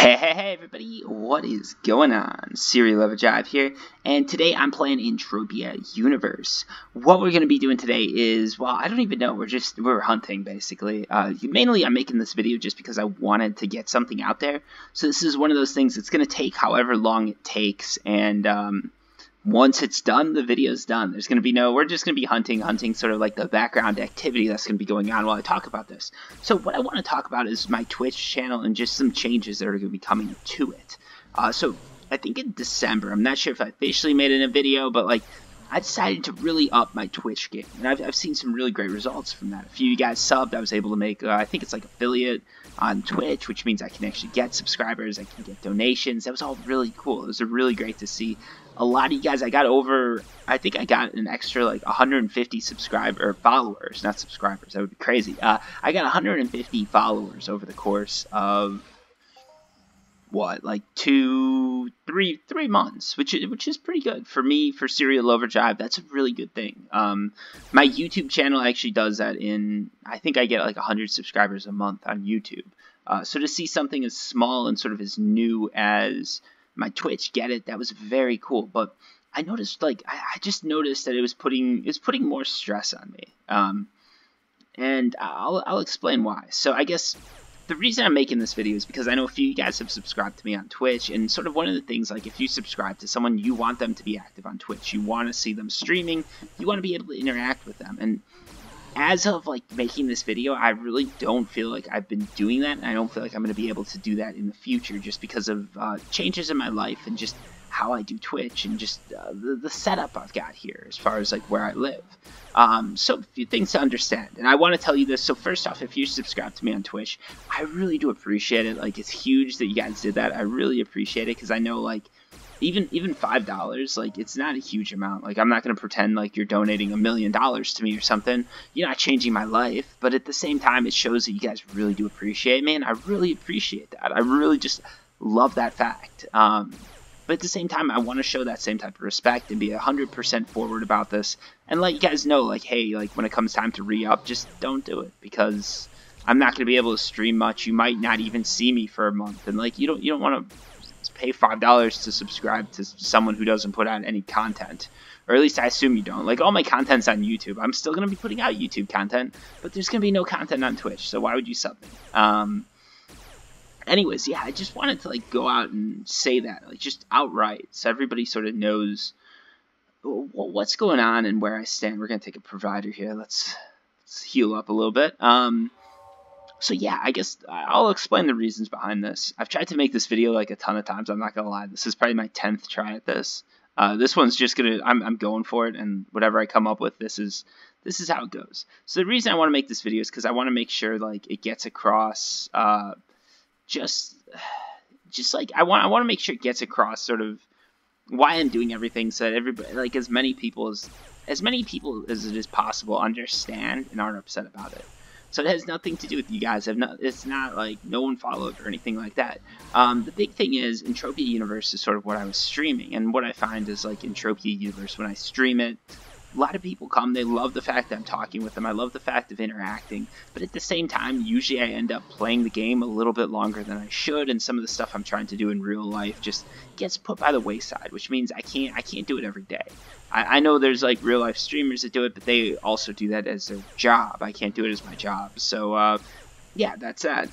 Hey everybody, what is going on? Serial Lover Jive here, and today I'm playing Entropia Universe. What we're going to be doing today is, well, I don't even know, we're hunting basically. Mainly I'm making this video just because I wanted to get something out there. So this is one of those things that's going to take however long it takes, and once it's done, the video's done. There's going to be we're just going to be hunting sort of like the background activity that's going to be going on while I talk about this. So what I want to talk about is my Twitch channel and just some changes that are going to be coming to it. So I think in December, I'm not sure if I officially made it in a video, but like I decided to really up my Twitch game. And I've seen some really great results from that. A few of you guys subbed. I was able to make, I think it's like affiliate on Twitch, which means I can actually get subscribers. I can get donations. That was all really cool. It was really great to see. A lot of you guys, I think I got an extra like 150 followers, not subscribers. That would be crazy. I got 150 followers over the course of what, like 3 months, which is pretty good for me, for Serial Lover Jive. That's a really good thing. My YouTube channel actually does that I think I get like 100 subscribers a month on YouTube. So to see something as small and sort of as new as my Twitch get it, that was very cool. But I noticed, like, I just noticed that it was putting more stress on me. And I'll explain why. So I guess the reason I'm making this video is because I know a few of you guys have subscribed to me on Twitch, and sort of one of the things, like, if you subscribe to someone, you want them to be active on Twitch. You want to see them streaming. You want to be able to interact with them. And as of like making this video, I really don't feel like I've been doing that, and I don't feel like I'm going to be able to do that in the future just because of changes in my life and just how I do Twitch and just the setup I've got here as far as like where I live. So a few things to understand, and I want to tell you this. So first off, if you subscribe to me on Twitch, I really do appreciate it. Like, it's huge that you guys did that. I really appreciate it, because I know, like, even $5, like, it's not a huge amount. Like, I'm not going to pretend like you're donating $1 million to me or something. You're not changing my life, but at the same time, it shows that you guys really do appreciate me, and I really appreciate that. I really just love that fact. But at the same time, I want to show that same type of respect and be 100% forward about this, and let you guys know, like, hey, like, when it comes time to re-up, just don't do it, because I'm not going to be able to stream much. You might not even see me for a month, and like, you don't want to pay $5 to subscribe to someone who doesn't put out any content, or at least I assume you don't. Like, all my content's on YouTube. I'm still gonna be putting out YouTube content, but there's gonna be no content on Twitch, so why would you sub me? Anyways, yeah, I just wanted to like go out and say that, like, just outright, so everybody sort of knows what's going on and where I stand. We're gonna take a provider here. Let's heal up a little bit. So yeah, I guess I'll explain the reasons behind this. I've tried to make this video like a ton of times. I'm not gonna lie. This is probably my 10th try at this. This one's just I'm going for it, and whatever I come up with, this is how it goes. So the reason I want to make this video is because I want to make sure like it gets across. Just like I want to make sure it gets across sort of why I'm doing everything, so that everybody, like, as many people as it is possible, understand and aren't upset about it. So it has nothing to do with you guys. It's not like no one followed or anything like that. The big thing is Entropia Universe is sort of what I was streaming, and what I find is, like, Entropia Universe, when I stream it, a lot of people come. They love the fact that I'm talking with them. I love the fact of interacting, but at the same time, usually I end up playing the game a little bit longer than I should, and some of the stuff I'm trying to do in real life just gets put by the wayside, which means I can't do it every day. I know there's like real life streamers that do it, but they also do that as their job. I can't do it as my job. So yeah, that's that.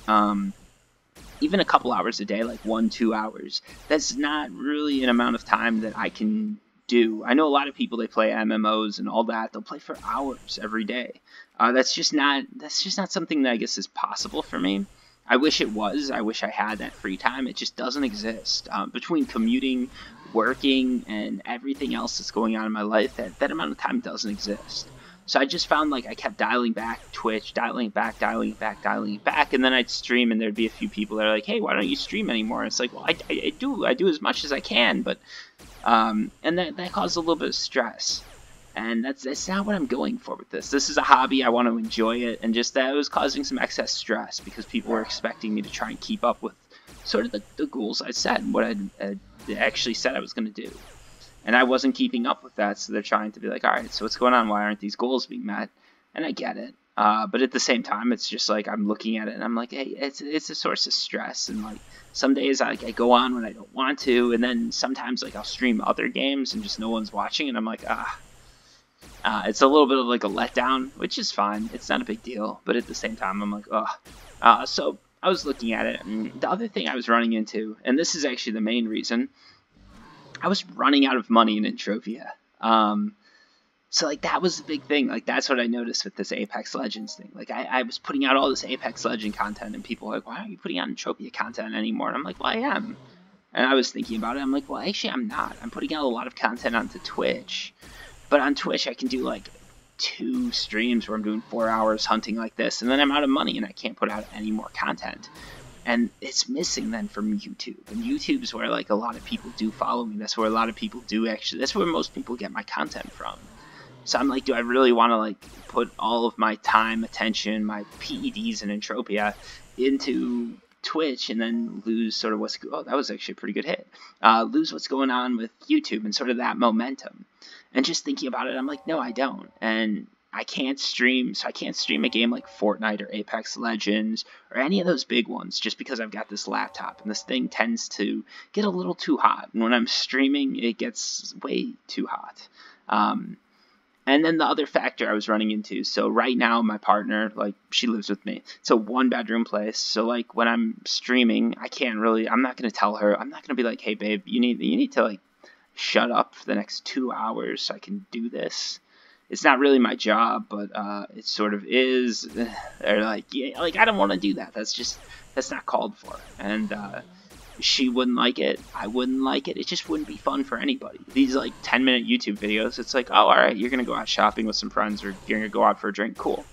Even a couple hours a day, like 1-2 hours, that's not really an amount of time that I can do. I know a lot of people, they play MMOs and all that. They'll play for hours every day. That's just not something that I guess is possible for me. I wish it was. I wish I had that free time. It just doesn't exist. Between commuting, working, and everything else that's going on in my life, that amount of time doesn't exist. So I just found, like, I kept dialing back Twitch, dialing it back, and then I'd stream, and there'd be a few people that are like, hey, why don't you stream anymore? And it's like, well, I do as much as I can, but and that caused a little bit of stress. And that's not what I'm going for with this. This is a hobby. I want to enjoy it, and just that it was causing some excess stress because people were expecting me to try and keep up with sort of the goals I set and what I actually said I was going to do. And I wasn't keeping up with that, so they're trying to be like, all right, so what's going on? Why aren't these goals being met? And I get it. But at the same time, it's just like I'm looking at it and I'm like, hey, it's a source of stress. And like some days I go on when I don't want to, and then sometimes like I'll stream other games and just no one's watching, and I'm like, it's a little bit of like a letdown, which is fine. It's not a big deal. But at the same time, I'm like, so I was looking at it, and the other thing I was running into, and this is actually the main reason, I was running out of money in Entropia. So, like, that was the big thing. Like, that's what I noticed with this Apex Legends thing. Like, I was putting out all this Apex Legend content, and people were like, why aren't you putting out Entropia content anymore? And I'm like, well, I am. And I was thinking about it. I'm like, well, actually, I'm not. I'm putting out a lot of content onto Twitch. But on Twitch, I can do, like, 2 streams where I'm doing 4 hours hunting like this, and then I'm out of money, and I can't put out any more content. And it's missing then from YouTube. And YouTube's where, like, a lot of people do follow me. That's where a lot of people do actually. That's where most people get my content from. So I'm like, do I really want to like put all of my time, attention, my PEDs and Entropia into Twitch and then lose sort of that was actually a pretty good hit. Lose what's going on with YouTube and sort of that momentum. And just thinking about it, I'm like, no, I don't. And I can't stream, so I can't stream a game like Fortnite or Apex Legends or any of those big ones just because I've got this laptop. And this thing tends to get a little too hot. And when I'm streaming, it gets way too hot. And then the other factor I was running into, so right now my partner, like, she lives with me. It's a 1-bedroom place, so like when I'm streaming, I'm not going to tell her, I'm not going to be like, hey babe, you need to like shut up for the next 2 hours so I can do this. It's not really my job, but it sort of is. Or like, yeah, like I don't want to do that. That's not called for. And she wouldn't like it, I wouldn't like it, it just wouldn't be fun for anybody. These like 10-minute YouTube videos, it's like, oh, alright, you're gonna go out shopping with some friends or you're gonna go out for a drink, cool.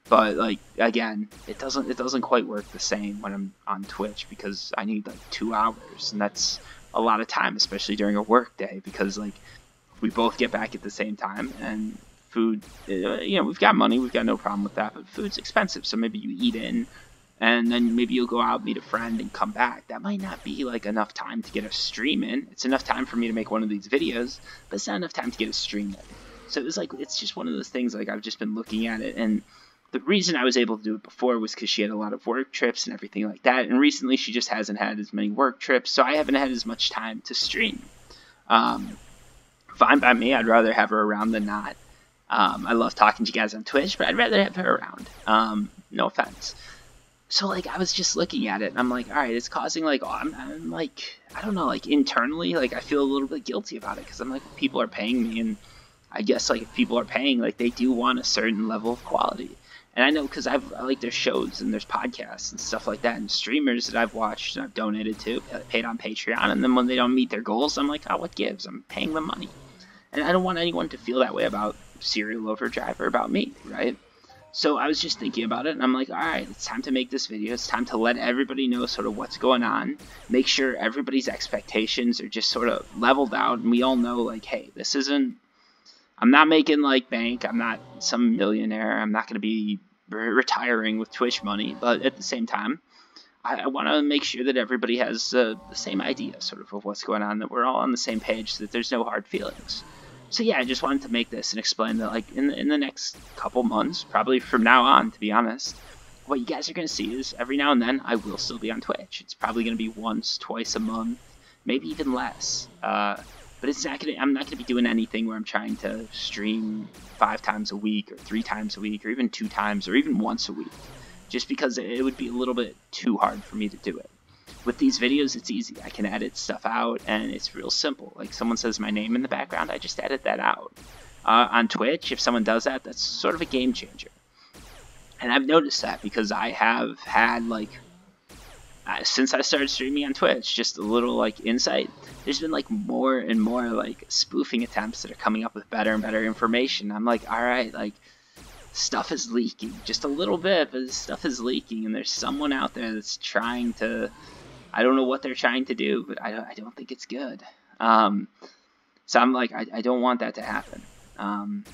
But like, again, it doesn't quite work the same when I'm on Twitch because I need like 2 hours, and that's a lot of time, especially during a work day, because like we both get back at the same time, and food, we've got money, we've got no problem with that, but food's expensive, so maybe you eat in, and then maybe you'll go out, meet a friend, and come back. That might not be like enough time to get a stream in. It's enough time for me to make one of these videos, but it's not enough time to get a stream in. So it was like, it's just one of those things, like I've just been looking at it, and the reason I was able to do it before was because she had a lot of work trips and everything like that, and recently she just hasn't had as many work trips, so I haven't had as much time to stream. Fine by me, I'd rather have her around than not. I love talking to you guys on Twitch, but I'd rather have her around. No offense. So, like, I was just looking at it, and I'm like, alright, it's causing, like, I'm like, I don't know, like, internally, like, I feel a little bit guilty about it, because I'm like, people are paying me, and I guess, like, if people are paying, like, they do want a certain level of quality. And I know, because I like, there's shows, and there's podcasts, and stuff like that, and streamers that I've watched, and I've donated to, paid on Patreon, and then when they don't meet their goals, I'm like, oh, what gives? I'm paying them money. And I don't want anyone to feel that way about Serial Overdrive or about me, right? So I was just thinking about it, and I'm like, alright, it's time to make this video. It's time to let everybody know sort of what's going on. Make sure everybody's expectations are just sort of leveled out, and we all know, like, hey, this isn't... I'm not making, like, bank. I'm not some millionaire. I'm not going to be retiring with Twitch money, but at the same time, I want to make sure that everybody has the same idea, sort of what's going on, that we're all on the same page, so that there's no hard feelings. So yeah, I just wanted to make this and explain that, like, in the next couple months, probably from now on, to be honest, what you guys are going to see is every now and then I will still be on Twitch. It's probably going to be once, twice a month, maybe even less. But it's not gonna. I'm not going to be doing anything where I'm trying to stream 5 times a week or 3 times a week or even 2 times or even once a week, just because it would be a little bit too hard for me to do it. With these videos, it's easy. I can edit stuff out, and it's real simple. Like, someone says my name in the background, I just edit that out. On Twitch, if someone does that, that's sort of a game changer. And I've noticed that because I have had, like, since I started streaming on Twitch, just a little, like, insight. There's been, like, more and more, like, spoofing attempts that are coming up with better and better information. I'm like, alright, like, stuff is leaking. Just a little bit, but stuff is leaking, and there's someone out there that's trying to... I don't know what they're trying to do, but I don't think it's good. So I'm like, I don't want that to happen. And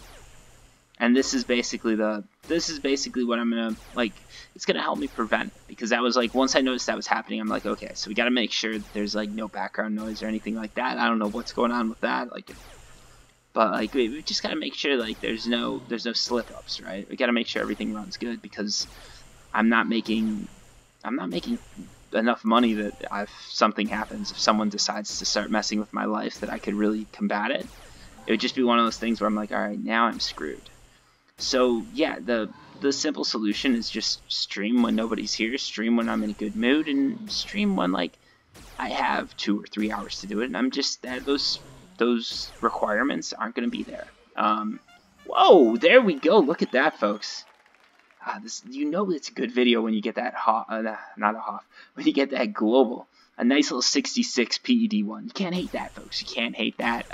this is basically what I'm gonna, like, it's gonna help me prevent it, because that was like, once I noticed that was happening, I'm like, okay, so we gotta make sure that there's like no background noise or anything like that. I don't know what's going on with that. Like, But like we just gotta make sure like there's no slip ups, right? We gotta make sure everything runs good, because I'm not making enough money that if something happens, if someone decides to start messing with my life, that I could really combat it. It would just be one of those things where I'm like, all right, now I'm screwed. So yeah, the simple solution is just stream when nobody's here, stream when I'm in a good mood, and stream when like I have 2 or 3 hours to do it, and I'm just that those requirements aren't going to be there. Whoa, there we go. Look at that, folks. This, you know, it's a good video when you get that not a Hoff, when you get that global, a nice little 66 PED one. You can't hate that, folks. You can't hate that.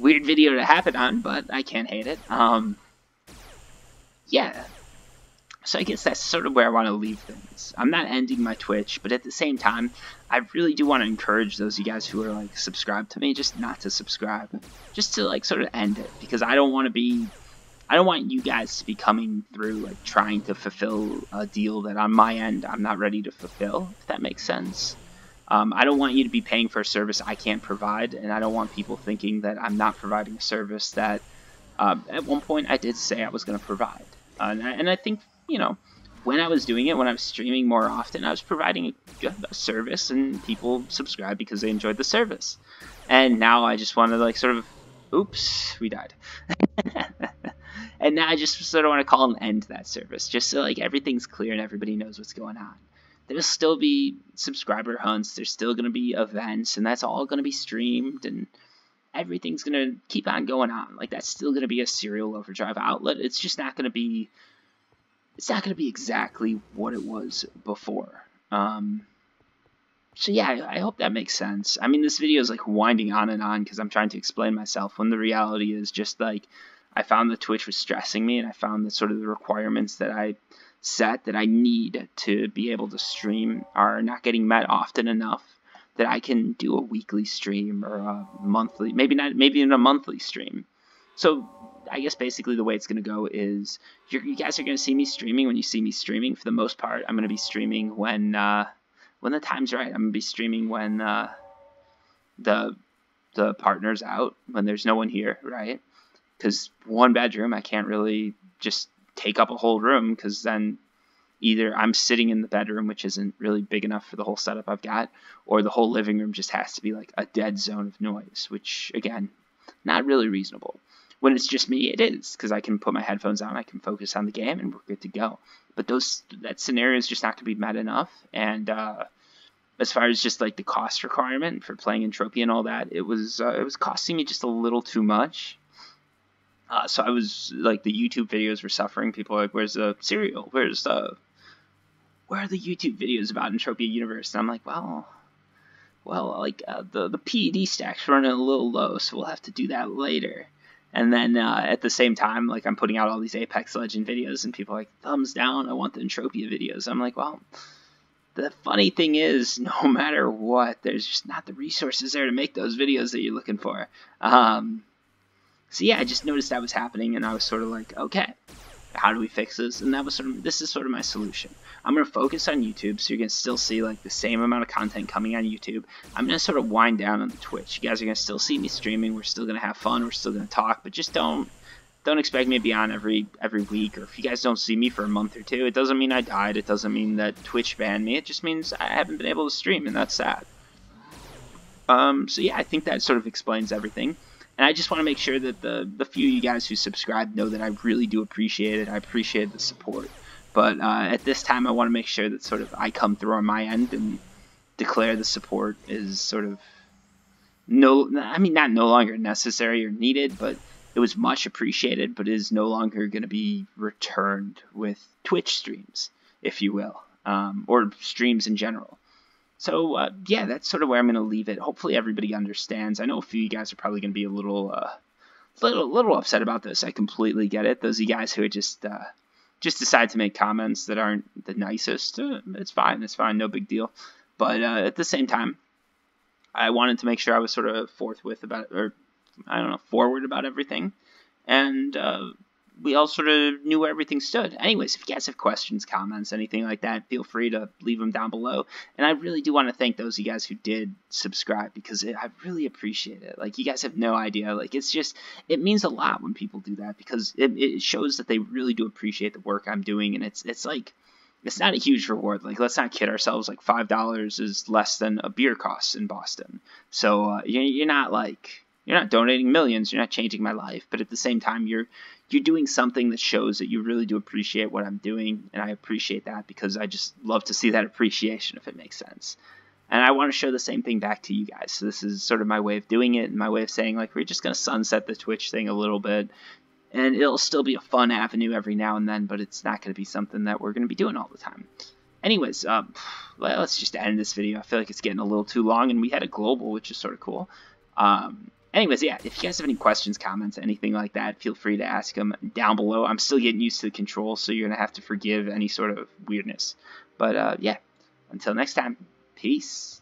Weird video to happen on, but I can't hate it. Yeah. So I guess that's sort of where I want to leave things. I'm not ending my Twitch, but at the same time, I really do want to encourage those of you guys who are like subscribed to me just not to subscribe, just to like sort of end it, because I don't want you guys to be coming through like trying to fulfill a deal that on my end I'm not ready to fulfill, if that makes sense. I don't want you to be paying for a service I can't provide, and I don't want people thinking that I'm not providing a service that at one point I did say I was going to provide. And I think, you know, when I was doing it, when I was streaming more often, I was providing a service, and people subscribed because they enjoyed the service. And now I just want to like sort of, oops, we died. And now I just sort of want to call an end to that service, just so like everything's clear and everybody knows what's going on. There'll still be subscriber hunts, there's still going to be events, and that's all going to be streamed, and everything's going to keep on going on. Like, that's still going to be a Serial Overdrive outlet. It's just not going to be, it's not going to be exactly what it was before. So yeah, I hope that makes sense. I mean, this video is like winding on and on because I'm trying to explain myself, when the reality is just like, I found that Twitch was stressing me, and I found that sort of the requirements that I set that I need to be able to stream are not getting met often enough that I can do a weekly stream or a monthly, maybe even a monthly stream. So I guess basically the way it's going to go is you guys are going to see me streaming when you see me streaming. For the most part, I'm going to be streaming when the time's right. I'm going to be streaming when the partner's out, when there's no one here, right? Because one bedroom, I can't really just take up a whole room, because then either I'm sitting in the bedroom, which isn't really big enough for the whole setup I've got, or the whole living room just has to be like a dead zone of noise, which, again, not really reasonable. When it's just me, it is, because I can put my headphones on, I can focus on the game, and we're good to go. But that scenario is just not going to be met enough, and as far as just like the cost requirement for playing Entropia and all that, it was costing me just a little too much. So I was like, the YouTube videos were suffering. People were like, "Where's the Serial? Where are the YouTube videos about Entropia Universe?" And I'm like, well, like the PED stack's running a little low, so we'll have to do that later. And then at the same time, like, I'm putting out all these Apex Legend videos, and people are like, thumbs down, I want the Entropia videos. I'm like, well, the funny thing is, no matter what, there's just not the resources there to make those videos that you're looking for. So yeah, I just noticed that was happening, and I was sort of like, okay, how do we fix this? And this is sort of my solution. I'm going to focus on YouTube, so you're going to still see like the same amount of content coming on YouTube. I'm going to sort of wind down on the Twitch. You guys are going to still see me streaming. We're still going to have fun. We're still going to talk, but just don't expect me to be on every week. Or if you guys don't see me for a month or two, it doesn't mean I died. It doesn't mean that Twitch banned me. It just means I haven't been able to stream, and that's sad. So yeah, I think that sort of explains everything. And I just want to make sure that the few of you guys who subscribe know that I really do appreciate it. I appreciate the support. But at this time, I want to make sure that sort of I come through on my end and declare the support is sort of not no longer necessary or needed, but it was much appreciated, but is no longer going to be returned with Twitch streams, if you will, or streams in general. So, yeah, that's sort of where I'm going to leave it. Hopefully everybody understands. I know a few of you guys are probably going to be a little upset about this. I completely get it. Those of you guys who are just decide to make comments that aren't the nicest, it's fine. It's fine. No big deal. But at the same time, I wanted to make sure I was sort of forward about everything. And we all sort of knew where everything stood. Anyways, if you guys have questions, comments, anything like that, feel free to leave them down below. And I really do want to thank those of you guys who did subscribe, because I really appreciate it. Like, you guys have no idea. Like, it means a lot when people do that, because it shows that they really do appreciate the work I'm doing. And it's like, it's not a huge reward. Like, let's not kid ourselves. Like, $5 is less than a beer costs in Boston. So you're not donating millions. You're not changing my life. But at the same time, you're doing something that shows that you really do appreciate what I'm doing, and I appreciate that, because I just love to see that appreciation, if it makes sense. And I want to show the same thing back to you guys. So this is sort of my way of doing it, and my way of saying, like, we're just going to sunset the Twitch thing a little bit. And it'll still be a fun avenue every now and then, but it's not going to be something that we're going to be doing all the time. Anyways, let's just end this video. I feel like it's getting a little too long, and we had a global, which is sort of cool. Anyways, yeah, if you guys have any questions, comments, anything like that, feel free to ask them down below. I'm still getting used to the controls, so you're going to have to forgive any sort of weirdness. But, yeah, until next time, peace.